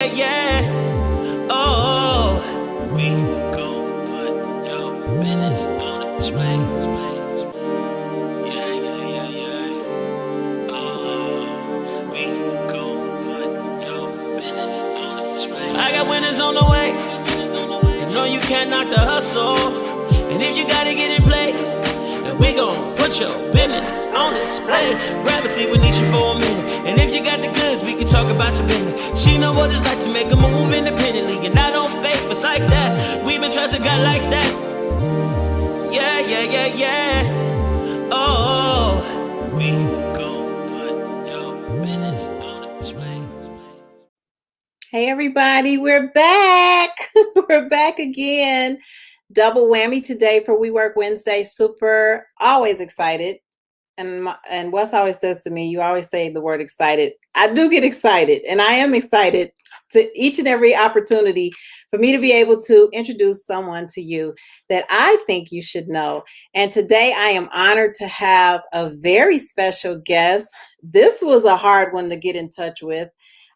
Yeah. Oh, we gon' put your business on display. Yeah, yeah, yeah, yeah. Oh, we gon' put your business on display. I got winners on the way. You know you can't knock the hustle. And if you gotta get in place, then we gon' put your business on display. Grab a seat with Neesha for a minute. And if you got the goods, we can talk about your business. She know what it's like to make a move independently. And I don't fake, it's like that. We've been trusting God like that. Yeah, yeah, yeah, yeah. Oh, we gon' put your business on display. Hey everybody, we're back. We're back again. Double whammy today for We Work Wednesday. Super, always excited. And Wes always says to me, you always say the word excited. I do get excited, and I am excited to each and every opportunity for me to be able to introduce someone to you that I think you should know. And today I am honored to have a very special guest. This was a hard one to get in touch with.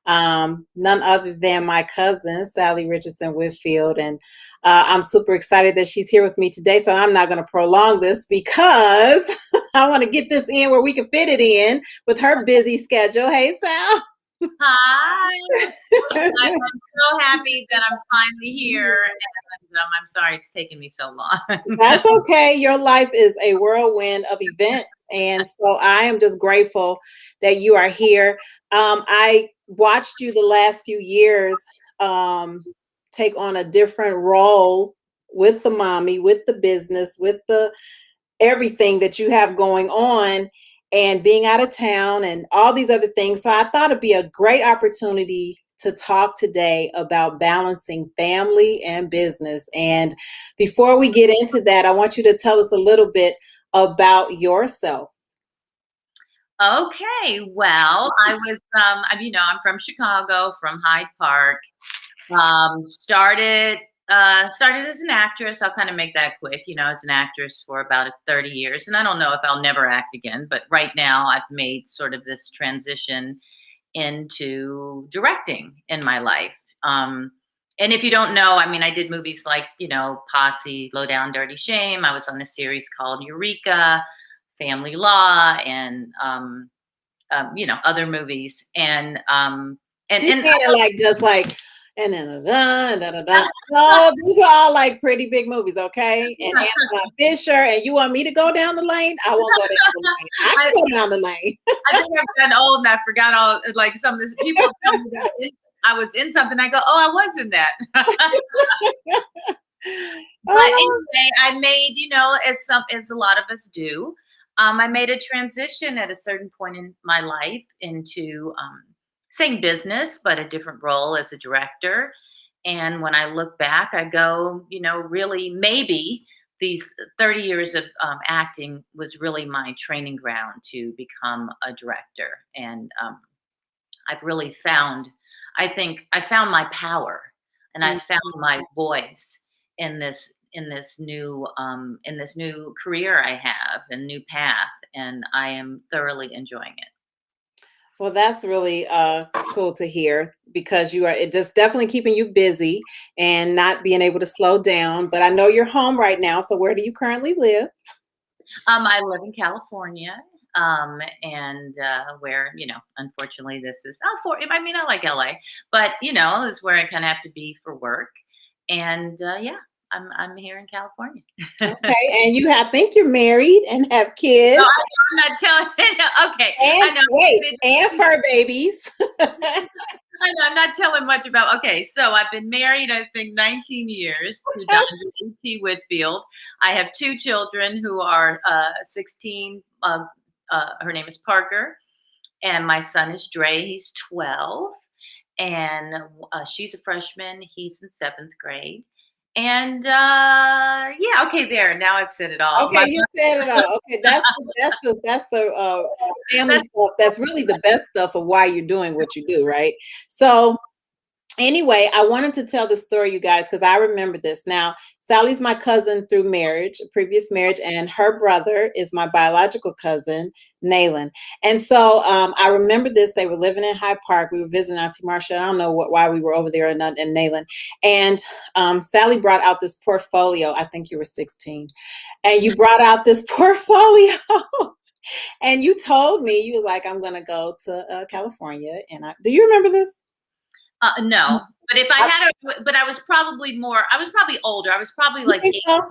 None other than my cousin, Sallie Richardson-Whitfield. And I'm super excited that she's here with me today. So I'm not going to prolong this because I want to get this in where we can fit it in with her busy schedule. Hey, Sal. Hi. I'm so happy that I'm finally here. And I'm sorry it's taken me so long. That's okay. Your life is a whirlwind of events. And so I am just grateful that you are here. I watched you the last few years take on a different role with the mommy, with the business, with the everything that you have going on and being out of town and all these other things. So I thought it'd be a great opportunity to talk today about balancing family and business. And before we get into that, I want you to tell us a little bit about yourself. Okay. Well, I was, I'm from Chicago, from Hyde Park. Started as an actress. I'll kind of make that quick. As an actress for about 30 years. And I don't know if I'll never act again, but right now I've made sort of this transition into directing in my life. And if you don't know, I did movies like, Posse, Low Down, Dirty Shame. I was on a series called Eureka, Family Law, and, other movies. And She's saying it like just like, and then no, these are all like pretty big movies, okay? And Anna Fisher, and you want me to go down the lane? I won't go down the lane. I can go down the lane. I think I've gotten old and I forgot all, like, some of this. People tell me that I was in something. I go, oh, I was in that. But anyway, I made, as a lot of us do, I made a transition at a certain point in my life into same business, but a different role as a director. And when I look back, I go, really maybe these 30 years of acting was really my training ground to become a director. And I've really I think I found my power and I found my voice in this new career I have and new path, and I am thoroughly enjoying it. Well, that's really cool to hear because it just definitely keeping you busy and not being able to slow down. But I know you're home right now. So where do you currently live? I live in California, and where, unfortunately this is, I like LA, but, is where I kind of have to be for work. And yeah, I'm here in California. Okay, and I think you're married and have kids. No, I'm not telling. Okay, and I know. And fur babies. I know, I'm not telling much about. Okay, so I've been married, I think, 19 years to Dr. E.T. Whitfield. I have two children who are 16. Her name is Parker, and my son is Dre. He's 12, and she's a freshman. He's in 7th grade. And yeah, okay, there. Now I've said it all. Okay, you said it all. Okay, that's the family stuff. That's really the best stuff of why you're doing what you do, right? So, Anyway, I wanted to tell the story, you guys, because I remember this. Now, Sally's my cousin through marriage, a previous marriage, and her brother is my biological cousin, Nayland. And so I remember this. They were living in Hyde Park. We were visiting Auntie Marcia. I don't know why we were over there in Nayland. And Sally brought out this portfolio. I think you were 16. And you brought out this portfolio. And you told me, you was like, I'm going to go to California. And do you remember this? No, but if I had but I was probably older. I was probably like 18. So?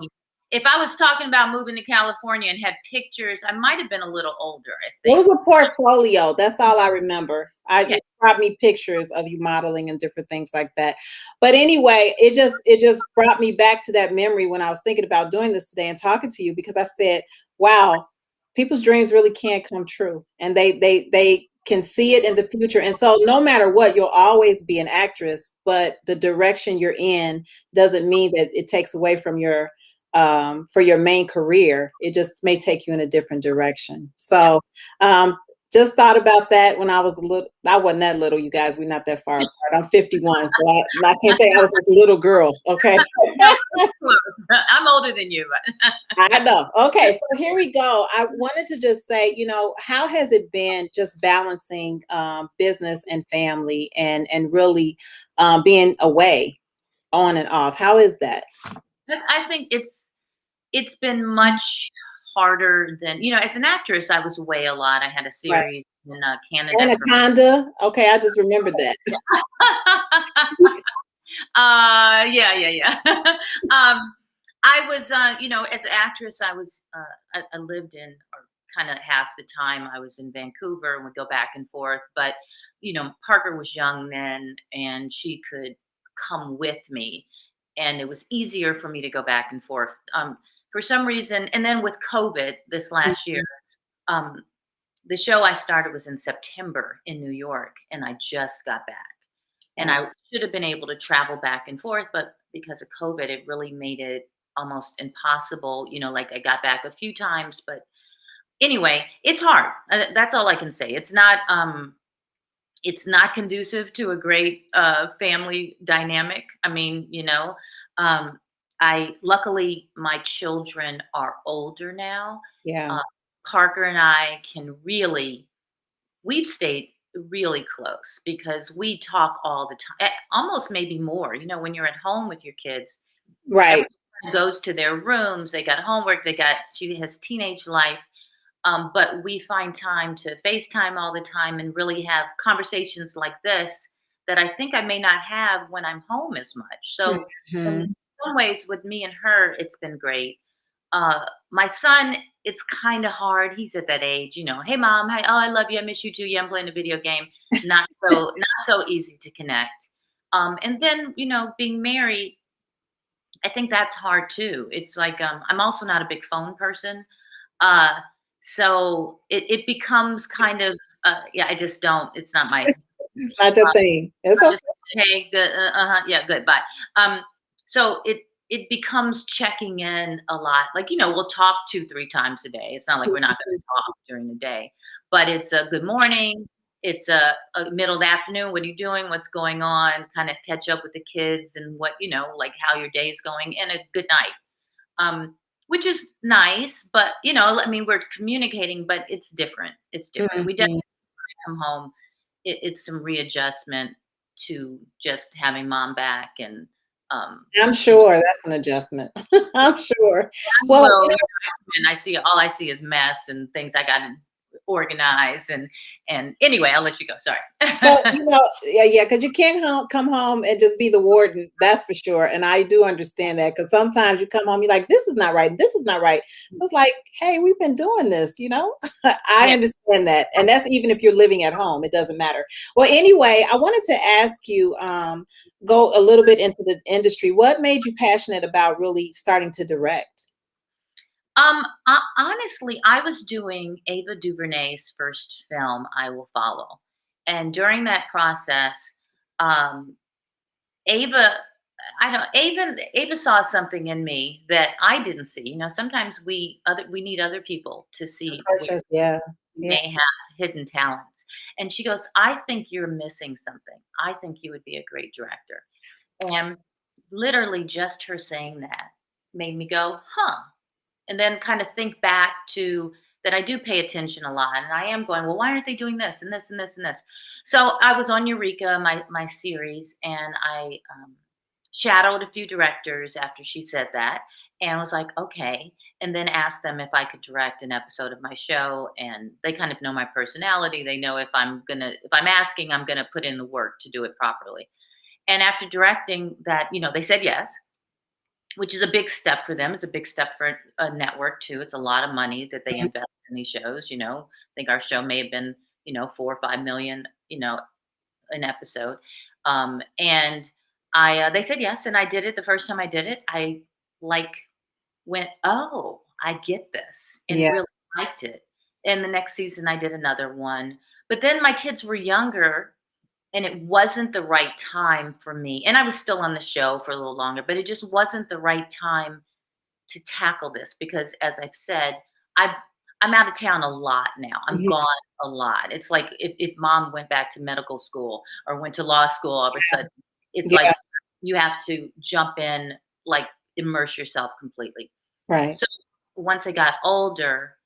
If I was talking about moving to California and had pictures, I might have been a little older, I It think. was a portfolio. That's all I remember. Yeah. It brought me pictures of you modeling and different things like that. But anyway, it just brought me back to that memory when I was thinking about doing this today and talking to you, because I said, wow, people's dreams really can come true, and they can see it in the future. And so no matter what, you'll always be an actress, but the direction you're in doesn't mean that it takes away from your for your main career. It just may take you in a different direction. So just thought about that when I was a little. I wasn't that little, you guys. We're not that far apart. I'm 51, so I can't say I was a little girl. Okay. I'm older than you, but I know. Okay, so here we go. I wanted to just say, how has it been just balancing business and family, and really being away on and off? How is that? I think it's been much harder than, as an actress. I was away a lot. I had a Right. series in Canada. Anaconda. Okay, I just remembered that. Yeah. I was, as an actress, I lived in, or kind of half the time I was in Vancouver, and would go back and forth. But, Parker was young then, and she could come with me, and it was easier for me to go back and forth. For some reason, and then with COVID this last year, um, the show I started was in September in New York, and I just got back. And I should have been able to travel back and forth, but because of COVID, it really made it almost impossible. Like, I got back a few times, but anyway, it's hard. That's all I can say. It's not conducive to a great family dynamic. I mean, luckily my children are older now. Yeah. Parker and I we've stayed really close because we talk all the time, almost maybe more. When you're at home with your kids, Right. everyone goes to their rooms, they got homework, she has teenage life. But we find time to FaceTime all the time and really have conversations like this that I think I may not have when I'm home as much. So Mhm. in some ways with me and her, it's been great. My son, it's kind of hard. He's at that age, hey mom, hi, oh, I love you, I miss you too. Yeah, I'm playing a video game. Not so easy to connect. And then, being married, I think that's hard too. It's like, I'm also not a big phone person. Uh, so it becomes kind of, yeah, I just don't, it's not my, It's not your thing. It's I'm okay. just, hey, good, yeah, good, bye. So it becomes checking in a lot. Like, we'll talk 2-3 times a day. It's not like we're not going to talk during the day, but it's a good morning. It's a middle of the afternoon. What are you doing? What's going on? Kind of catch up with the kids and what, like how your day is going, and a good night. Which is nice, but I mean, we're communicating, but it's different. It's different. We definitely Mhm. come home. It's some readjustment to just having mom back, and I'm you know, sure that's an adjustment. I'm sure. Well, well, and all I see is mess and things I got to organize, and anyway, I'll let you go. Sorry. so, yeah, because you can't come home and just be the warden. That's for sure. And I do understand that, because sometimes you come home, you're like, this is not right. This is not right. It's like, hey, we've been doing this, I Yeah. understand that. And that's even if you're living at home, it doesn't matter. Well, anyway, I wanted to ask you, go a little bit into the industry. What made you passionate about really starting to direct? Honestly, I was doing Ava DuVernay's first film, I Will Follow. And during that process, um, Ava, Ava saw something in me that I didn't see. Sometimes we need other people to see. Precious, yeah. You Yeah. may have hidden talents." And she goes, "I think you're missing something. I think you would be a great director." And literally just her saying that made me go, "Huh." And then kind of think back to that I do pay attention a lot, and I am going, "Well, why aren't they doing this and this and this and this?" So I was on Eureka, my series, and I shadowed a few directors after she said that, and was like, "Okay," and then asked them if I could direct an episode of my show, and they kind of know my personality. They know if I'm asking, I'm gonna put in the work to do it properly. And after directing that, they said yes, which is a big step for them. It's a big step for a network too. It's a lot of money that they invest in these shows. I think our show may have been, 4 or 5 million, an episode. And they said yes, and I did it. The first time I did it, I like went, "Oh, I get this," and Yeah. really liked it. And the next season, I did another one. But then my kids were younger, and it wasn't the right time for me. And I was still on the show for a little longer, but it just wasn't the right time to tackle this because, as I've said, I've I'm out of town a lot now. I'm Yeah. gone a lot. It's like if mom went back to medical school or went to law school all of a sudden, it's Yeah. like you have to jump in, like immerse yourself completely. Right. So once I got older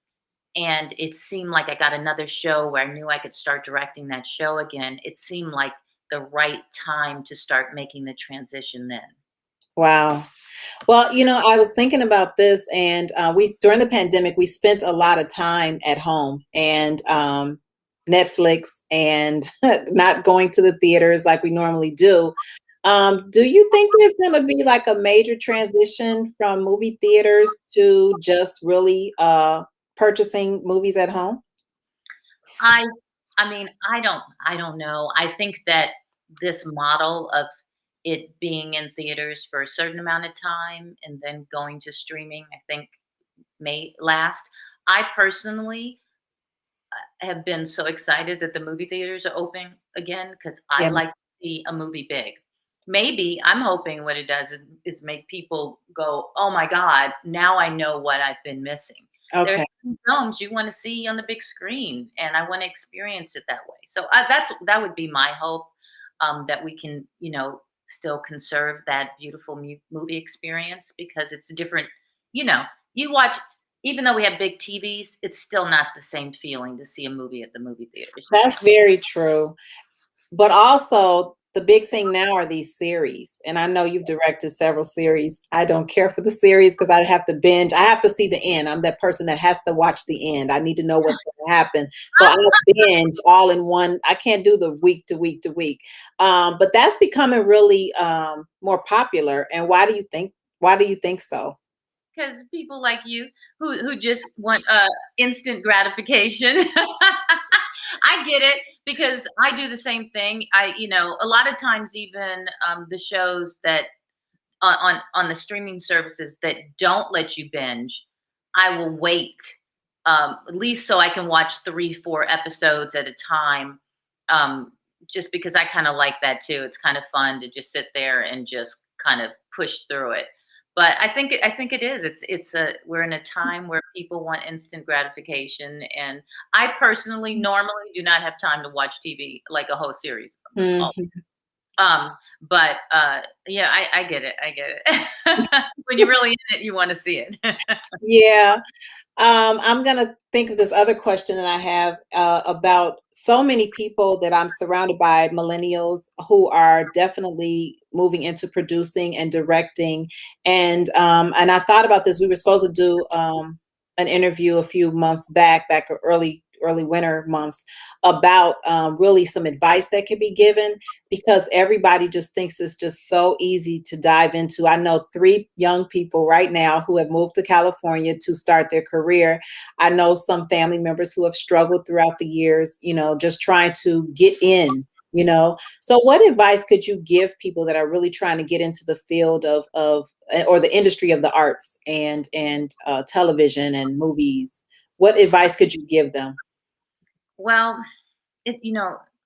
and it seemed like I got another show where I knew I could start directing that show again, it seemed like the right time to start making the transition then. Wow. Well, I was thinking about this, and we during the pandemic we spent a lot of time at home and Netflix and not going to the theaters like we normally do. Do you think there's going to be like a major transition from movie theaters to just really purchasing movies at home? I I mean, I don't know. I think that this model of it being in theaters for a certain amount of time and then going to streaming, I think may last. I personally have been so excited that the movie theaters are open again because I Yeah. like to see a movie big. Maybe I'm hoping what it does is make people go, "Oh my God, now I know what I've been missing." There's Okay. some films you want to see on the big screen, and I want to experience it that way. So that would be my hope, that we can, still conserve that beautiful movie experience because it's a different. You know, you watch even though we have big TVs, it's still not the same feeling to see a movie at the movie theater. It's just That's not. very true. But also, the big thing now are these series. And I know you've directed several series. I don't care for the series because I have to binge. I have to see the end. I'm that person that has to watch the end. I need to know what's going to happen. So I binge all in one. I can't do the week to week to week. But that's becoming really more popular. And why do you think? Why do you think so? Because people like you who just want instant gratification. I get it because I do the same thing. A lot of times even the shows that on the streaming services that don't let you binge, I will wait at least so I can watch 3, 4 episodes at a time. Just because I kind of like that too. It's kind of fun to just sit there and just kind of push through it. But I think it is. We're in a time where people want instant gratification, and I personally normally do not have time to watch TV like a whole series. Mhm. But yeah, I get it. I get it. When you're really in it, you want to see it. Yeah. I'm going to think of this other question that I have about so many people that I'm surrounded by, millennials who are definitely moving into producing and directing. And I thought about this. We were supposed to do an interview a few months back early winter months about really some advice that could be given because everybody just thinks it's just so easy to dive into. I know 3 young people right now who have moved to California to start their career. I know some family members who have struggled throughout the years, just trying to get in. So what advice could you give people that are really trying to get into the field of or the industry of the arts and television and movies? What advice could you give them? Well,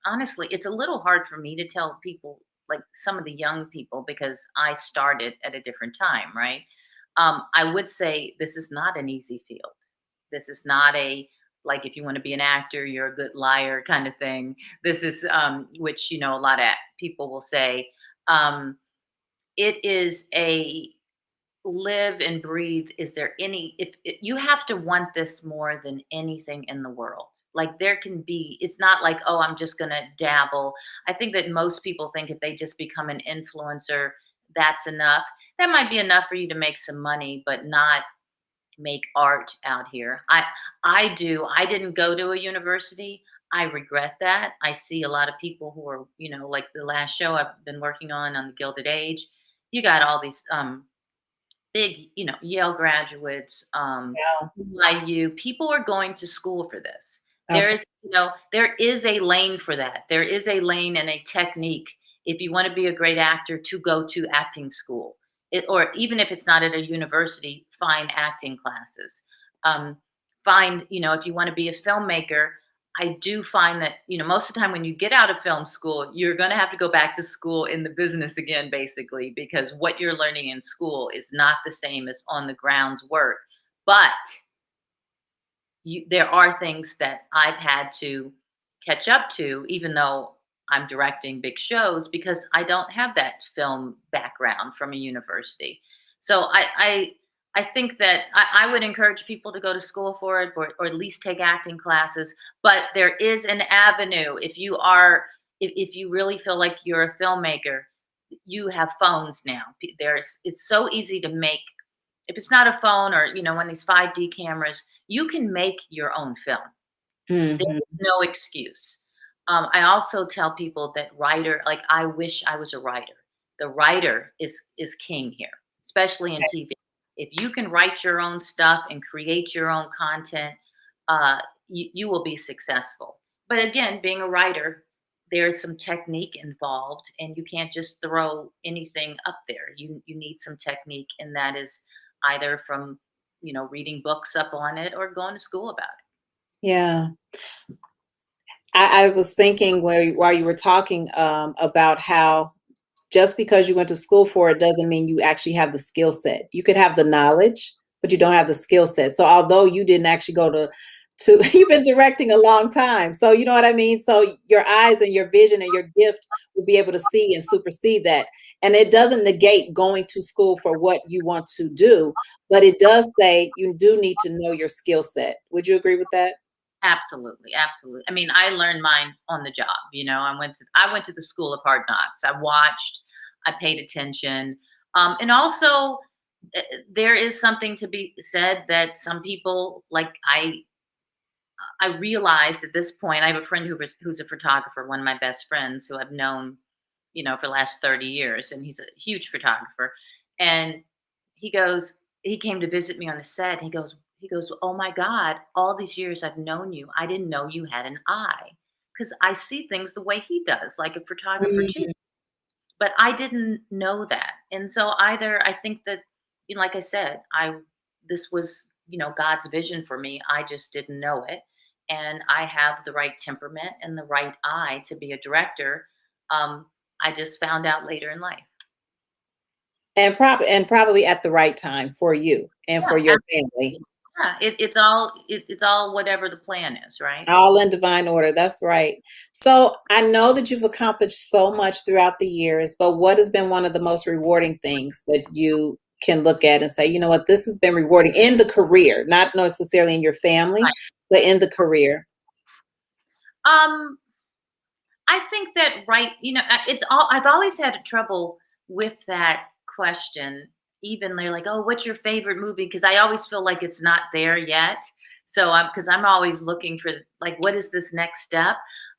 honestly, it's a little hard for me to tell people, like some of the young people, because I started at a different time, right? I would say this is not an easy field. This is not a like if you want to be an actor, you're a good liar kind of thing. This is which a lot of people will say. Um, it is a live and breathe. Is there any if you have to want this more than anything in the world? Like there can be, it's not like, oh, I'm just gonna dabble. I think that most people think if they just become an influencer, that's enough. That might be enough for you to make some money, but not make art out here. I didn't go to a university. I regret that. I see a lot of people who are, like the last show I've been working on the Gilded Age. You got all these big, Yale graduates, Yeah. NYU, people are going to school for this. Okay. There is a lane for that. There is a lane and a technique if you want to be a great actor to go to acting school. Or even if it's not at a university, find acting classes. Um, find, if you want to be a filmmaker, I do find that, most of the time when you get out of film school, you're going to have to go back to school in the business again, basically, because what you're learning in school is not the same as on the grounds work. But there are things that I've had to catch up to, even though I'm directing big shows, because I don't have that film background from a university. So I think that I would encourage people to go to school for it, or at least take acting classes. But there is an avenue if you are if you really feel like you're a filmmaker. You have phones now. It's so easy to make, if it's not a phone or one of these 5D cameras, you can make your own film. There's Hmm. no excuse. I also tell people that like I wish I was a writer. The writer is king here, especially in TV. If you can write your own stuff and create your own content, uh, you will be successful. But again, being a writer, there's some technique involved, and you can't just throw anything up there. You need some technique, and that is either from reading books up on it or going to school about it. Yeah. I was thinking while you were talking about how just because you went to school for it doesn't mean you actually have the skill set. You could have the knowledge, but you don't have the skill set. So although you didn't actually go to you've been directing a long time. So you know what I mean? So your eyes and your vision and your gift will be able to see and supersede that. And it doesn't negate going to school for what you want to do, but it does say you do need to know your skill set. Would you agree with that? Absolutely, absolutely. I mean, I learned mine on the job. I went to the school of hard knocks. I watched, I paid attention, and also there is something to be said that some people like. I realized at this point, I have a friend who's a photographer, one of my best friends who I've known, for the last 30 years, and he's a huge photographer. And he came to visit me on the set. He goes, "Oh my God, all these years I've known you. I didn't know you had an eye. Because I see things the way he does, like a photographer too. Mm, But I didn't know that. And so either I think that, like I said, this was, God's vision for me. I just didn't know it. And I have the right temperament and the right eye to be a director. Um, I just found out later in life. and probably at the right time for you and Yeah, for your family. absolutely. Yeah, it's all whatever the plan is, right? All in divine order. That's right. So I know that you've accomplished so much throughout the years, but what has been one of the most rewarding things that you can look at and say, you know what, this has been rewarding in the career, not necessarily in your family, Right. but in the career? Um, I think that it's all. I've always had trouble with that question. Even they're like, "Oh, what's your favorite movie?" Because I always feel like it's not there yet. So I'm always looking for, like, what is this next step?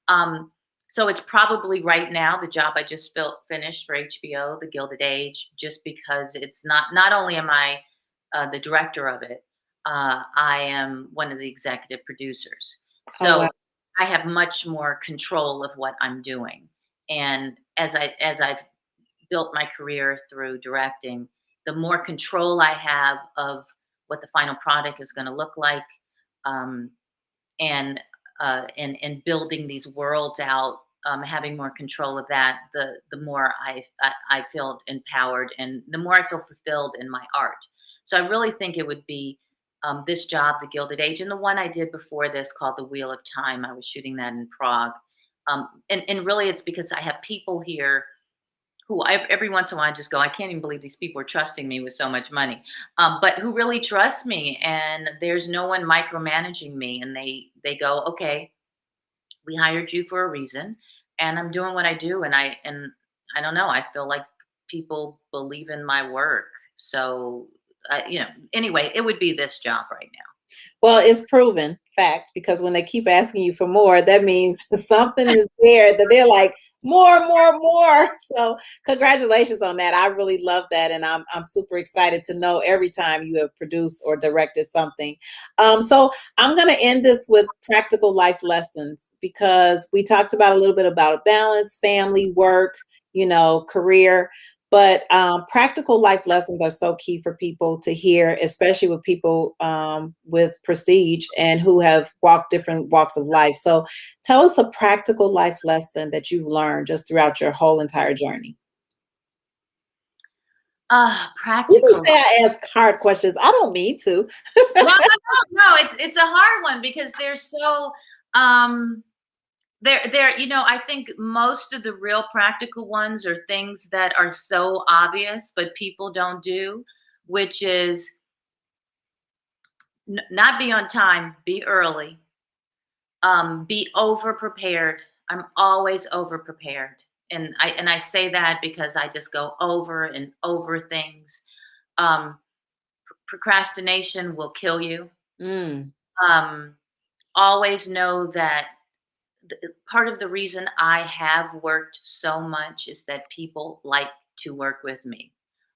Um, so it's probably right now the job I just finished for HBO, The Gilded Age, just because it's not only am I the director of it, I am one of the executive producers. Oh, wow. So I have much more control of what I'm doing. And as I've built my career through directing, the more control I have of what the final product is going to look like, um, and and building these worlds out, having more control of that, the more I feel empowered, and the more I feel fulfilled in my art. So I really think it would be this job, The Gilded Age, and the one I did before this called The Wheel of Time. I was shooting that in Prague. And really it's because I have people here who every once in a while I just go, I can't even believe these people are trusting me with so much money, but who really trust me, and there's no one micromanaging me, and they go, okay, we hired you for a reason, and I'm doing what I do, and I don't know, I feel like people believe in my work, so anyway, it would be this job right now. Well, it's proven fact, because when they keep asking you for more, that means something is there that they're like, more, more, more. So congratulations on that. I really love that. And I'm super excited to know every time you have produced or directed something. So I'm going to end this with practical life lessons, because we talked about a little bit about balance, family, work, career. But practical life lessons are so key for people to hear, especially with people with prestige and who have walked different walks of life. So tell us a practical life lesson that you've learned just throughout your whole entire journey. Practical. People say I ask hard questions. I don't mean to. No, it's a hard one, because they're so I think most of the real practical ones are things that are so obvious but people don't do, which is not be on time, be early, be over prepared. I'm always over prepared, and I say that because I just go over and over things. Procrastination will kill you. Always know that part of the reason I have worked so much is that people like to work with me.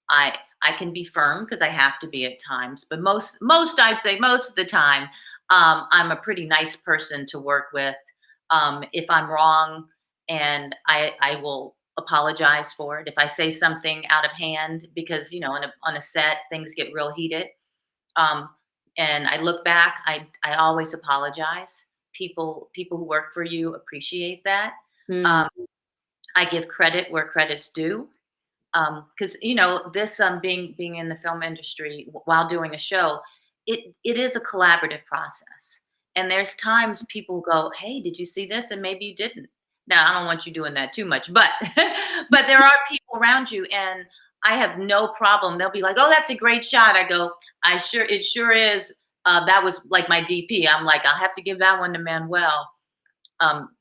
I can be firm because I have to be at times, but most I'd say most of the time, I'm a pretty nice person to work with. If I'm wrong, and I will apologize for it. If I say something out of hand, because on a set things get real heated, and I look back, I always apologize. People who work for you appreciate that. I give credit where credit's due, because this being in the film industry while doing a show, it is a collaborative process, and there's times people go, hey, did you see this? And maybe you didn't. Now, I don't want you doing that too much, but but there are people around you, and I have no problem. They'll be like, oh, that's a great shot. I go, it sure is. That was like my DP. I'm like, I'll have to give that one to Manuel.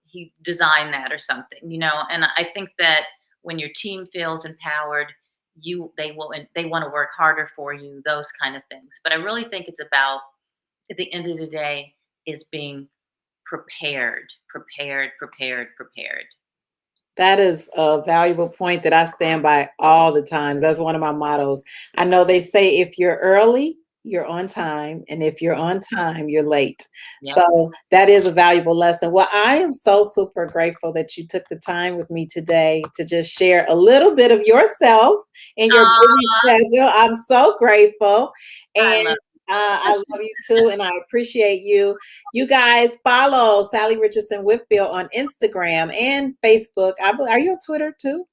He designed that or something, and I think that when your team feels empowered, they want to work harder for you, those kind of things. But I really think it's about, at the end of the day, is being prepared. That is a valuable point that I stand by all the times. That's one of my mottos. I know they say if you're early, you're on time, and if you're on time, you're late. Yep. So that is a valuable lesson. Well, I am so super grateful that you took the time with me today to just share a little bit of yourself and your busy schedule. I'm so grateful. And I love you too, and I appreciate you. You guys follow Sallie Richardson-Whitfield on Instagram and Facebook. Are you on Twitter too?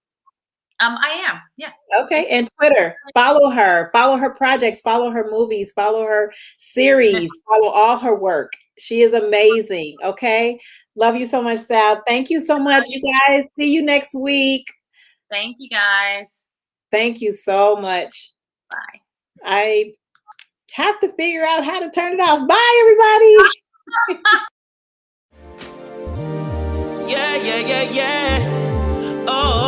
I am, yeah. Okay, and Twitter. Follow her projects, follow her movies, follow her series, follow all her work. She is amazing. Okay, love you so much, Sal. Thank you so much, you guys. See you next week. Thank you, guys. Thank you so much. Bye. I have to figure out how to turn it off. Bye, everybody. Yeah. Oh.